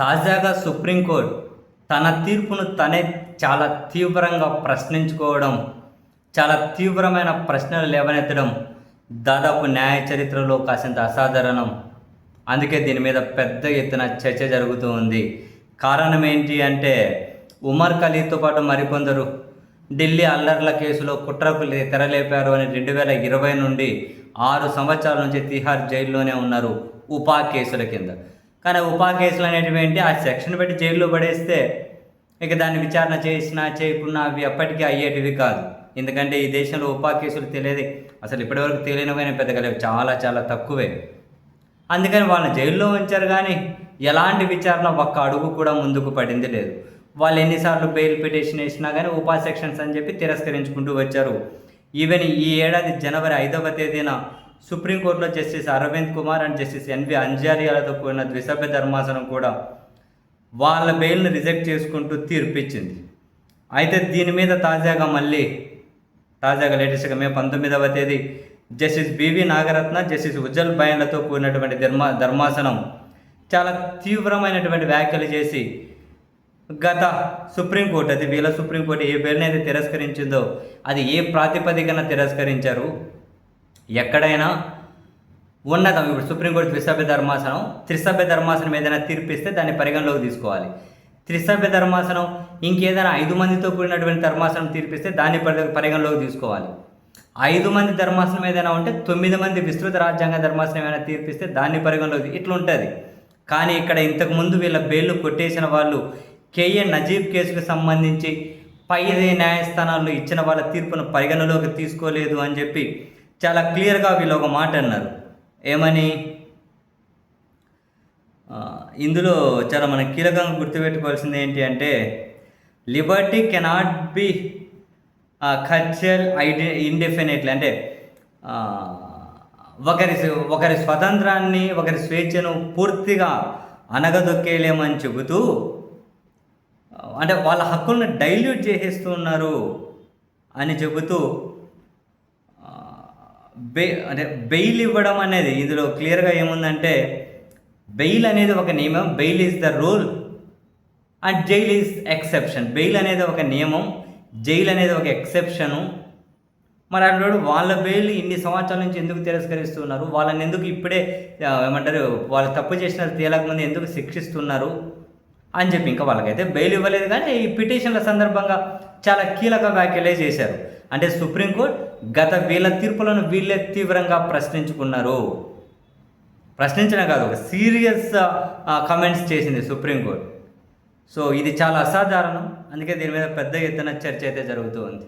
తాజాగా సుప్రీంకోర్టు తన తీర్పును తనే చాలా తీవ్రంగా ప్రశ్నించుకోవడం, చాలా తీవ్రమైన ప్రశ్నలు లేవనెత్తడం దాదాపు న్యాయ చరిత్రలో కాసింత అసాధారణం. అందుకే దీని మీద పెద్ద ఎత్తున చర్చ జరుగుతూ ఉంది. కారణం ఏంటి అంటే, ఉమర్ ఖలీద్తో పాటు మరికొందరు ఢిల్లీ అల్లర్ల కేసులో కుట్రకు తెరలేపారు అని 2020 నుండి 6 సంవత్సరాల నుంచి తిహార్ జైల్లోనే ఉన్నారు ఉపా కేసుల కింద. కానీ ఉపా కేసులు అనేటివి ఏంటి, ఆ సెక్షన్ పెట్టి జైల్లో పడేస్తే ఇక దాన్ని విచారణ చేసినా చేయకున్నా అవి ఎప్పటికీ అయ్యేటివి కాదు. ఎందుకంటే ఈ దేశంలో ఉపా కేసులు తెలియదు, అసలు ఇప్పటివరకు తెలియనివైనా పెద్దగా లేవు, చాలా చాలా తక్కువే. అందుకని వాళ్ళని జైల్లో ఉంచారు, కానీ ఎలాంటి విచారణ ఒక్క అడుగు కూడా ముందుకు పడింది లేదు. వాళ్ళు ఎన్నిసార్లు బెయిల్ పిటిషన్ వేసినా కానీ ఉపా సెక్షన్స్ అని చెప్పి తిరస్కరించుకుంటూ వచ్చారు. ఈవెన్ ఈ ఏడాది జనవరి 5వ తేదీన సుప్రీంకోర్టులో justice Arvind Kumar and justice N V అంజారియాలతో కూడిన ద్విసభ్య ధర్మాసనం కూడా వాళ్ళ బెయిల్ను రిజెక్ట్ చేసుకుంటూ తీర్పిచ్చింది. అయితే దీని మీద తాజాగా లేటెస్ట్గా మే 19వ తేదీ justice B V Nagarathna, justice Ujjal బయన్లతో కూడినటువంటి ధర్మాసనం చాలా తీవ్రమైనటువంటి వ్యాఖ్యలు చేసి గత సుప్రీంకోర్టు, అది వీళ్ళ సుప్రీంకోర్టు ఏ బెయిల్ని అయితే తిరస్కరించిందో అది ఏ ప్రాతిపదికన తిరస్కరించారు, ఎక్కడైనా ఉన్నతం ఇప్పుడు సుప్రీంకోర్టు త్రిసభ్య ధర్మాసనం ఏదైనా తీర్పిస్తే దాన్ని పరిగణలోకి తీసుకోవాలి. త్రిసభ్య ధర్మాసనం ఇంకేదైనా 5 మందితో కూడినటువంటి ధర్మాసనం తీర్పిస్తే దాన్ని పరిగణలోకి తీసుకోవాలి. 5 మంది ధర్మాసనం ఏదైనా ఉంటే 9 మంది విస్తృత రాజ్యాంగ ధర్మాసనం ఏమైనా తీర్పిస్తే దాన్ని పరిగణలోకి, ఇట్లా ఉంటుంది. కానీ ఇక్కడ ఇంతకుముందు వీళ్ళ బెయిల్ కొట్టేసిన వాళ్ళు కేఏ నజీబ్ కేసుకు సంబంధించి పై న్యాయస్థానాల్లో ఇచ్చిన వాళ్ళ తీర్పును పరిగణలోకి తీసుకోలేదు అని చెప్పి చాలా క్లియర్గా వీళ్ళు ఒక మాట అన్నారు. ఏమని, ఇందులో చాలా మనం కీలకంగా గుర్తుపెట్టుకోవాల్సింది ఏంటి అంటే, Liberty cannot be cultural indefinitely, అంటే ఒకరి స్వతంత్రాన్ని, ఒకరి స్వేచ్ఛను పూర్తిగా అనగదొక్కేయలేమని చెబుతూ, అంటే వాళ్ళ హక్కులను డైల్యూట్ చేసేస్తున్నారు అని చెబుతూ బెయిల్ ఇవ్వడం అనేది, ఇందులో క్లియర్గా ఏముందంటే, బెయిల్ అనేది ఒక నియమం, bail is the rule and jail is exception. Bail అనేది ఒక నియమం, జైలు అనేది ఒక ఎక్సెప్షను. మరి అన్నాడు వాళ్ళ బెయిల్ ఇన్ని సంవత్సరాల నుంచి ఎందుకు తిరస్కరిస్తున్నారు, వాళ్ళని ఎందుకు ఇప్పుడే ఏమంటారు వాళ్ళు తప్పు చేసిన తేలకముందు ఎందుకు శిక్షిస్తున్నారు అని చెప్పి, ఇంకా వాళ్ళకైతే బెయిల్ ఇవ్వలేదు కానీ ఈ పిటిషన్ల సందర్భంగా చాలా కీలక వ్యాఖ్యలే చేశారు. అంటే సుప్రీంకోర్టు గత వీళ్ళ తీర్పులను వీళ్ళే తీవ్రంగా ప్రశ్నించడం కాదు, ఒక సీరియస్ కమెంట్స్ చేసింది సుప్రీంకోర్టు. సో ఇది చాలా అసాధారణం. అందుకే దీని మీద పెద్ద ఎత్తున చర్చ అయితే జరుగుతూ ఉంది.